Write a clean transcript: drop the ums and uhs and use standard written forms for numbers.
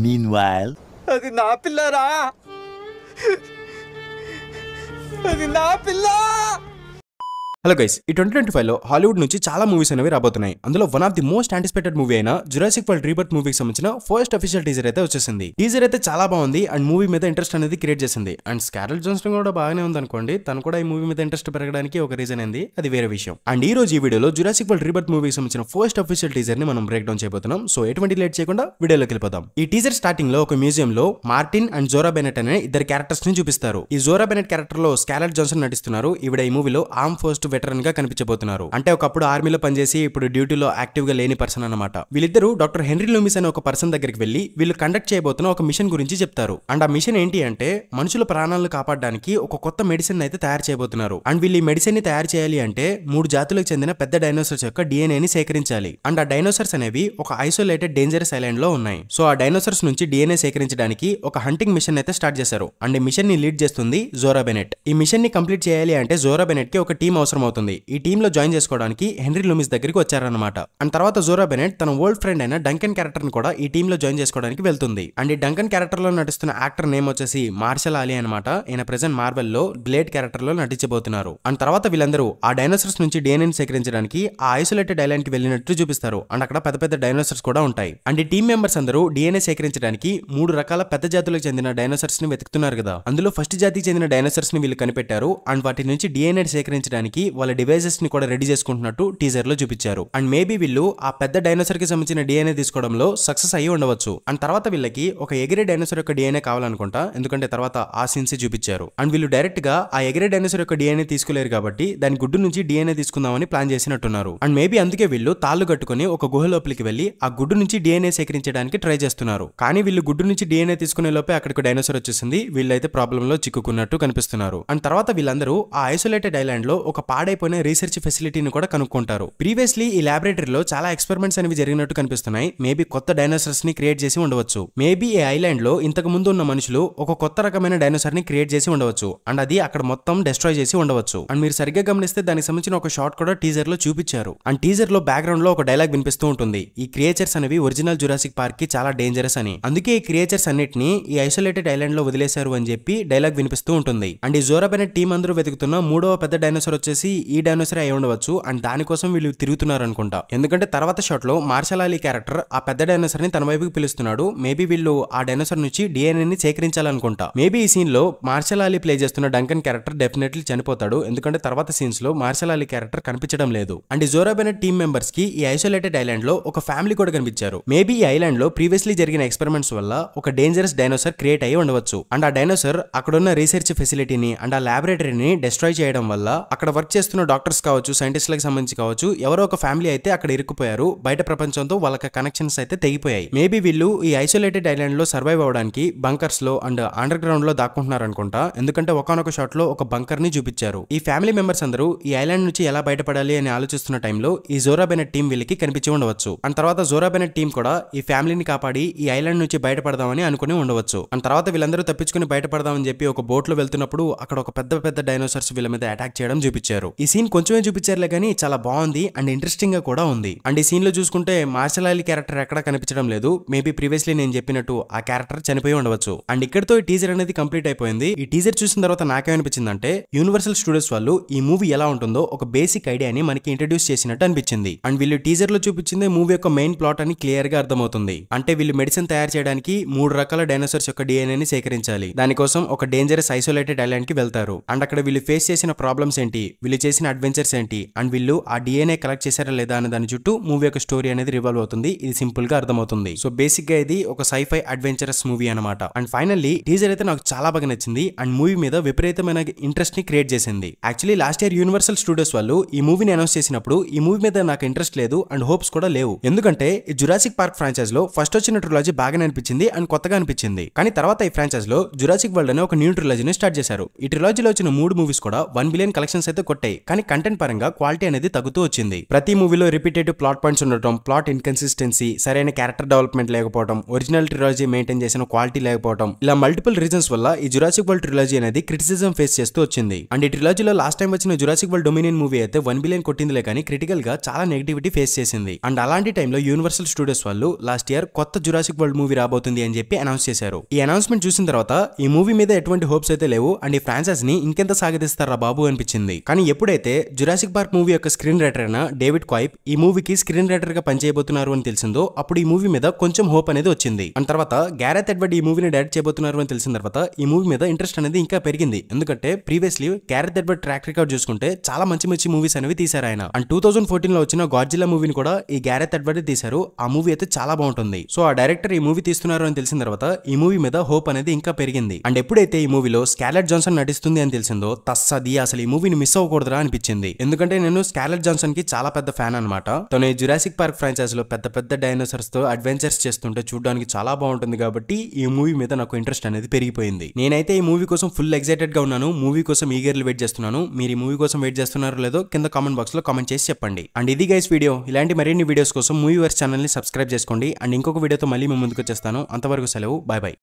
Meanwhile, అది నా పిల్లరా, అది నా పిల్ల. హలో గైస్, ఈ 2025 లో హాలీవుడ్ నుంచి చాలా మూవీస్ అనేవి రాబోతున్నాయి. అందులో one of the most anticipated movie అయిన జురాసిక్ వరల్డ్ రీబర్త్ మూవీకి సంబంధించిన ఫస్ట్ అఫీషియల్ టీజర్ అయితే వచ్చేసింది. టీజర్ అయితే చాలా బాగుంది అండ్ మూవీ మీద ఇంట్రెస్ట్ అనేది క్రియేట్ చేసింది. అండ్ స్కార్లెట్ జోహాన్సన్ కూడా బాగానే ఉంది అనుకోండి. తను కూడా ఈ మూవీ మీద ఇంట్రెస్ట్ పెరగడానికి ఒక రీజన్ ఏంది, అది వేరే విషయం. అండ్ ఈ రోజు ఈ వీడియోలో జురాసిక్ వరల్డ్ రీబర్త్ మూవీకి సంబంధించిన ఫస్ట్ అఫీషియల్ టీజర్ ని మనం బ్రేక్ డౌన్ చేయబోతున్నాం. సో ఎటువంటి లేట్ చేయకుండా వీడియోలోకి వెళ్ళిపోదాం. ఈ టీజర్ స్టార్టింగ్ లో ఒక మ్యూజియం లో మార్టిన్ అండ్ జోరా బెనెట్ అనే ఇద్దరు క్యారెక్టర్స్ ని చూపిస్తారు. ఈ జోరా బెనెట్ క్యారెక్టర్ లో స్కార్లెట్ జోహాన్సన్ నటిస్తున్నారు. ఈవిడ ఈ మూవీలో ఆర్మ్ ఫోర్స్ వెటరన్ గా కనిపించబోతున్నారు. అంటే ఒకప్పుడు ఆర్మీలో పనిచేసి ఇప్పుడు డ్యూటీలో యాక్టివ్ గా లేని పర్సన్ అన్నమాట. వీళ్ళిద్దరూ డాక్టర్ హెన్రీ లూమిస్ అనే ఒక పర్సన్ దగ్గరికి వెళ్లి వీళ్ళు కండక్ట్ చేయబోతున్న ఒక మిషన్ గురించి చెప్తారు. అండ్ ఆ మిషన్ ఏంటి అంటే మనుషుల ప్రాణాలను కాపాడడానికి ఒక కొత్త మెడిసిన్ అయితే తయారు చేయబోతున్నారు. అండ్ వీళ్ళు ఈ మెడిసిన్ ని తయారు చేయాలి అంటే 3 జాతులకు చెందిన పెద్ద డైనోసార్స్ యొక్క DNA ని సేకరించాలి. అండ్ ఆ డైనోసార్స్ అనేవి ఒక ఐసోలేటెడ్ డేంజరస్ ఐలాండ్ లో ఉన్నాయి. సో ఆ డైనోసార్స్ నుంచి DNA సేకరించడానికి ఒక హంటింగ్ మిషన్ అయితే స్టార్ట్ చేశారు. అండ్ ఈ మిషన్ ని లీడ్ చేస్తుంది జోరా బెనెట్. ఈ మిషన్ ని కంప్లీట్ చేయాలి అంటే జోరా బెనెట్ కి ఒక టీం అవసరం అవుతుంది. ఈ టీమ్ లో జాయిన్ చేసుకోవడానికి హెన్రీ లూమిస్ దగ్గరికి వచ్చారన్నమాట. అండ్ తర్వాత జోరా బెనెట్ తన ఓల్డ్ ఫ్రెండ్ అయిన డంకన్ క్యారెక్టర్ ని కూడా ఈ టీమ్ లో జాయిన్ చేసుకోవడానికి వెళ్తుంది. అండ్ ఈ డంకన్ క్యారెక్టర్ లో నటిస్తున్న యాక్టర్ నేమ్ వచ్చేసి మార్షల్ ఆలీ అనమాట. ఈయన ప్రెజెంట్ మార్వెల్ లో గ్లేడ్ క్యారెక్టర్ లో నటించబోతున్నారు. అండ్ తర్వాత వీళ్ళందరూ ఆ డైనోసార్స్ నుంచి DNA ని సేకరించడానికి ఆ ఐసోలేటెడ్ ఐలాండ్ కి వెళ్ళినట్టు చూపిస్తారు. అండ్ అక్కడ పెద్ద పెద్ద డైనోసార్స్ కూడా ఉంటాయి. అండ్ ఈ టీమ్ మెంబర్స్ అందరూ DNA సేకరించడానికి 3 రకాల పెద్ద జాతులకు చెందిన డైనోసార్స్ ని వెతుకుతున్నారు కదా. అందులో ఫస్ట్ జాతికి చెందిన డైనోసార్స్ ని వీళ్ళు కనిపెట్టారు. అండ్ వాటి నుంచి DNA సేకరించడానికి వాళ్ళ డివైజెస్ ని కూడా రెడీ చేసుకుంటున్నట్టు టీజర్ లో చూపించారు. అండ్ మేబీ వీళ్ళు ఆ పెద్ద డైనోసార్ కి సంబంధించిన DNA తీసుకోవడంలో సక్సెస్ అయ్యి ఉండవచ్చు. అండ్ తర్వాత వీళ్ళకి ఒక ఎగిరే డైనోసార్ యొక్క DNA కావాలనుకుంటా, ఎందుకంటే తర్వాత ఆ సీన్స్ చూపించారు. అండ్ వీళ్ళు డైరెక్ట్ గా ఆ ఎగిరే డైనోసార్ యొక్క DNA తీసుకోలేరు కాబట్టి దాని గుడ్డు నుంచి DNA తీసుకుందామని ప్లాన్ చేసినట్టున్నారు. అండ్ మేబీ అందుకే వీళ్ళు తాళ్లు కట్టుకుని ఒక గుహ లోపలికి వెళ్లి ఆ గుడ్డు నుంచి DNA సేకరించడానికి ట్రై చేస్తున్నారు. కానీ వీళ్ళు గుడ్డు నుంచి DNA తీసుకునే లోపే అక్కడికి డైనోసార్ వచ్చేసింది. వీళ్ళైతే ప్రాబ్లం లో చిక్కుకున్నట్టు కనిపిస్తున్నారు. అండ్ తర్వాత వీళ్ళందరూ ఆ ఐసోలేటెడ్ ఐలాండ్ లో ఒక పాడైపోయిన రీసెర్చ్ ఫెసిలిటీని కూడా కనుక్కుంటారు. ప్రీవియస్లీ ఈ ల్యాబొరేటరీలో చాలా ఎక్స్పెరిమెంట్స్ అనేవి జరిగినట్టు కనిపిస్తున్నాయి. మేబీ కొత్త డైనోసార్స్ ని క్రియేట్ చేసి ఉండవచ్చు. మేబీ ఈ ఐలాండ్ లో ఇంతకు ముందు ఉన్న మనుషులు ఒక కొత్త రకమైన డైనోసార్ ని క్రియేట్ చేసి ఉండవచ్చు. అండ్ అది అక్కడ మొత్తం డిస్ట్రాయ్ చేసి ఉండవచ్చు. అండ్ మీరు సరిగ్గా గమనిస్తే దానికి సంబంధించిన ఒక షాట్ కూడా టీజర్ లో చూపించారు. అండ్ టీజర్ లో బ్యాక్గ్రౌండ్ లో ఒక డైలాగ్ వినిపిస్తూ ఉంటుంది. ఈ క్రియేచర్స్ అనేవి ఒరిజినల్ జురాసిక్ పార్క్ కి చాలా డేంజరస్ అని. అందుకే ఈ క్రియేచర్స్ అన్నిటిని ఈ ఐసోలేటెడ్ ఐలాండ్ లో వదిలేశారు అని చెప్పి డైలాగ్ వినిపిస్తూ ఉంటుంది. అండ్ ఈ జోరా బెనెట్ టీం అందరూ వెతుకుతున్న 3వ పెద్ద డైనోసార్ వచ్చేసి ఈ డైనోసార్ అయి ఉండవచ్చు. అండ్ దానికోసం వీళ్ళు తిరుగుతున్నారు అనుకుంటా. ఎందుకంటే తర్వాత షాట్ లో మార్షల్ ఆలీ క్యారెక్టర్ ఆ పెద్ద డైనోసార్ ని తన వైపుకి పిలుస్తున్నాడు. మేబీ వీళ్ళు ఆ డైనోసార్ నుంచి DNA ని సేకరించాలనుకుంటా. మేబీ ఈ సీన్ లో మార్షల్ ఆలీ ప్లే చేస్తున్న డంకన్ క్యారెక్టర్ డెఫినెట్లీ చనిపోతాడు. ఎందుకంటే తర్వాత సీన్స్ లో మార్షల్ ఆలీ క్యారెక్టర్ కనిపించడం లేదు. అండ్ ఈ జోరా బెనెట్ టీం మెంబర్స్ కి ఈ ఐసోలేటెడ్ ఐలాండ్ లో ఒక ఫ్యామిలీ కూడా కనిపించారు. మేబీ ఈ ఐలాండ్ లో ప్రీవియస్లీ జరిగిన ఎక్స్పెరిమెంట్స్ వల్ల ఒక డేంజరస్ డైనోసార్ క్రియేట్ అయ్యి ఉండవచ్చు. అండ్ ఆ డైనోసార్ అక్కడున్న రీసెర్చ్ ఫెసిలిటీని అండ్ ఆ ల్యాబొరేటరీని డిస్ట్రాయ్ చేయడం వల్ల అక్కడ వర్క్ చేస్తున్న డాక్టర్స్ కావచ్చు, సైంటిస్టులకు సంబంధించి కావచ్చు, ఎవరో ఒక ఫ్యామిలీ అయితే అక్కడ ఇరుక్కుపోయారు. బయట ప్రపంచంతో వాళ్ళకి కనెక్షన్స్ అయితే తెగిపోయాయి. మేబీ వీళ్ళు ఈ ఐసోలేటెడ్ ఐలాండ్ లో సర్వైవ్ అవడానికి బంకర్స్ లో అండ్ అండర్ గ్రౌండ్ లో దాక్కుంటున్నారు అనుకుంటా. ఎందుకంటే ఒకనొక షాట్ లో ఒక బంకర్ ని చూపించారు. ఈ ఫ్యామిలీ మెంబర్స్ అందరూ ఈ ఐలాండ్ నుంచి ఎలా బయటపడాలి అని ఆలోచిస్తున్న టైంలో ఈ జోరా బెనెట్ టీం వీళ్ళకి కనిపించి ఉండవచ్చు. అండ్ తర్వాత జోరా బెనెట్ టీం కూడా ఈ ఫ్యామిలీని కాపాడి ఈ ఐలాండ్ నుంచి బయటపడదామని అనుకుని ఉండవచ్చు. అండ్ తర్వాత వీళ్ళందరూ తప్పించుకుని బయటపడదామని చెప్పి ఒక బోట్ లో వెళ్తున్నప్పుడు అక్కడ ఒక పెద్ద పెద్ద డైనోసార్స్ వీళ్ళ మీద అటాక్ చేయడం చూపించారు. ఈ సీన్ కొంచెమే చూపించారులే కానీ చాలా బాగుంది అండ్ ఇంట్రెస్టింగ్ గా కూడా ఉంది. అండ్ ఈ సీన్ లో చూసుకుంటే మార్షల్ ఆలీ క్యారెక్టర్ ఎక్కడ కనిపించడం లేదు. మేబీ ప్రీవియస్లీ నేను చెప్పినట్టు ఆ క్యారెక్టర్ చనిపోయి ఉండవచ్చు. అండ్ ఇక్కడతో ఈ టీజర్ అనేది కంప్లీట్ అయిపోయింది. ఈ టీజర్ చూసిన తర్వాత నాకేమనిపించిందంటే యూనివర్సల్ స్టూడియోస్ వాళ్ళు ఈ మూవీ ఎలా ఉంటుందో ఒక బేసిక్ ఐడియాని మనకి ఇంట్రడ్యూస్ చేసినట్టు అనిపించింది. అండ్ వీళ్ళు టీజర్ లో చూపించింది మూవీ యొక్క మెయిన్ ప్లాట్ అని క్లియర్ గా అర్థమవుతుంది. అంటే వీళ్ళు మెడిసిన్ తయారు చేయడానికి 3 రకాల డైనోసార్స్ యొక్క DNA ని సేకరించాలి. దానికోసం ఒక డేంజరస్ ఐసోలేటెడ్ ఐలాండ్ కి వెళ్తారు. అండ్ అక్కడ వీళ్ళు ఫేస్ చేసిన ప్రాబ్లమ్స్ ఏంటి, వీళ్ళు చేసిన అడ్వెంచర్స్ ఏంటి, అండ్ వీళ్ళు ఆ DNA కలెక్ట్ చేశారా లేదా అనే దాని చుట్టూ మూవీ యొక్క స్టోరీ అనేది రివాల్వ్ అవుతుంది. ఇది సింపుల్ గా అర్థమవుతుంది. సో బేసిక్ గా ఇది ఒక సైఫై అడ్వెంచరస్ మూవీ అనమాట. అండ్ ఫైనల్లీ టీజర్ అయితే నాకు చాలా బాగా నచ్చింది. అండ్ మూవీ మీద విపరీతమైన ఇంట్రెస్ట్ ని క్రియేట్ చేసింది. Actually last year universal studios వాళ్ళు ఈ మూవీని అనౌన్స్ చేసినప్పుడు ఈ మూవీ మీద నాకు ఇంట్రెస్ట్ లేదు అండ్ హోప్స్ కూడా లేవు. ఎందుకంటే ఈ జురాసిక్ పార్క్ ఫ్రాంచైజ్ లో ఫస్ట్ వచ్చిన ట్రిలాజీ బాగానే అనిపించింది అండ్ కొత్తగా అనిపించింది. కానీ తర్వాత ఈ ఫ్రాంచైజ్ లో జురాసిక్ వరల్డ్ అనే ఒక న్యూ ట్రిలాజీని స్టార్ట్ చేశారు. ఈ ట్రిలాజీలో వచ్చిన 3 మూవీస్ కూడా 1 బిలియన్ కలెక్షన్స్ అయితే కొట్టాయి. కొట్టాయి, కానీ కంటెంట్ పరంగా క్వాలిటీ అనేది తగ్గుతూ వచ్చింది. ప్రతి మూవీలో రిపీటేటివ్ ప్లాట్ పాయింట్స్ ఉండటం, ప్లాట్ ఇన్కన్సిస్టెన్సీ, సరైన క్యారెక్టర్ డెవలప్మెంట్ లేకపోవడం, ఒరిజినల్ ట్రిలాజీ మెయింటైన్ చేసిన క్వాలిటీ లేకపోవడం, ఇలా మల్టిపుల్ రీజన్స్ వల్ల ఈ జురాసిక్ వరల్డ్ ట్రిలాజీ అనేది క్రిటిసిజం ఫేస్ చేస్తూ వచ్చింది. అండ్ ఈ ట్రిలాజీలో లాస్ట్ టైం వచ్చిన జురాసిక్ వరల్డ్ డొమినియన్ మూవీ అయితే 1 బిలియన్ కొట్టిందిలే, కానీ క్రిటికల్ గా చాలా నెగిటివిటీ ఫేస్ చేసింది. అండ్ అలాంటి టైంలో యూనివర్సల్ స్టూడియోస్ వాళ్ళు లాస్ట్ ఇయర్ కొత్త జురాసిక్ వరల్డ్ మూవీ రాబోతుంది అని చెప్పి అనౌన్స్ చేశారు. ఈ అనౌన్స్మెంట్ చూసిన తర్వాత ఈ మూవీ మీద ఎటువంటి హోప్స్ అయితే లేవు, అండ్ ఈ ఫ్రాంచైజ్ ని ఇంకెంత సాగదీస్తారా బాబు అనిపించింది. కానీ ఎప్పుడైతే జురాసిక్ పార్క్ మూవీ యొక్క స్క్రీన్ రైటర్ అయిన డేవిడ్ క్వైప్ ఈ మూవీకి స్క్రీన్ రైటర్ గా పనిచేయబోతున్నారు అని తెలిసిందో అప్పుడు ఈ మూవీ మీద కొంచెం హోప్ అనేది వచ్చింది. అండ్ తర్వాత గ్యారెత్ ఎడ్వర్డ్ ఈ మూవీని డైరెక్ట్ చేయబోతున్నారు అని తెలిసిన తర్వాత ఈ మూవీ మీద ఇంట్రెస్ట్ అనేది ఇంకా పెరిగింది. ఎందుకంటే previously Gareth Edward track record చూసుకుంటే చాలా మంచి మంచి మూవీస్ అనేవి తీశారు ఆయన. అండ్ 2014 లో వచ్చిన గాడ్జిల్లా మూవీని కూడా ఈ గ్యారెత్ ఎడ్వర్డ్ తీశారు. ఆ మూవీ అయితే చాలా బాగుంటుంది. సో ఆ డైరెక్టర్ ఈ మూవీ తీస్తున్నారు అని తెలిసిన తర్వాత ఈ మూవీ మీద హోప్ అనేది ఇంకా పెరిగింది. అండ్ ఎప్పుడైతే ఈ మూవీలో స్కార్లెట్ జాన్సన్ నటిస్తుంది అని తెలిసిందో తస్సది అసలు ఈ మూవీని మిస్ అవ్వకూడదురా అనిపించింది. ఎందుకంటే నేను స్కార్లెట్ జాన్సన్ కి చాలా పెద్ద ఫ్యాన్ అనమాట. తను ఈ జురాసిక్ పార్క్ ఫ్రాంచైజ్ లో పెద్ద పెద్ద డైనోసార్స్ తో అడ్వెంచర్స్ చేస్తుంటే చూడడానికి చాలా బాగుంటుంది కాబట్టి ఈ మూవీ మీద నాకు ఇంట్రెస్ట్ అనేది పెరిగిపోయింది. నేనైతే ఈ మూవీ కోసం ఫుల్ ఎక్సైటెడ్ గా ఉన్నాను. మూవీ కోసం ఈగర్లీ వెయిట్ చేస్తున్నాను. మీరు ఈ మూవీ కోసం వెయిట్ చేస్తున్నారో లేదో కింద కామెంట్ బాక్స్ లో కామెంట్ చేసి చెప్పండి. అండ్ ఇది గైస్ వీడియో. ఇలాంటి మరిన్ని వీడియోస్ కోసం మూవీ వర్స్ ఛానల్ ని సబ్స్క్రైబ్ చేసుకోండి. అండ్ ఇంకొక వీడియోతో మళ్ళీ మేము ముందుకు వచ్చేస్తాను. అంతవరకు సెలవు. By by.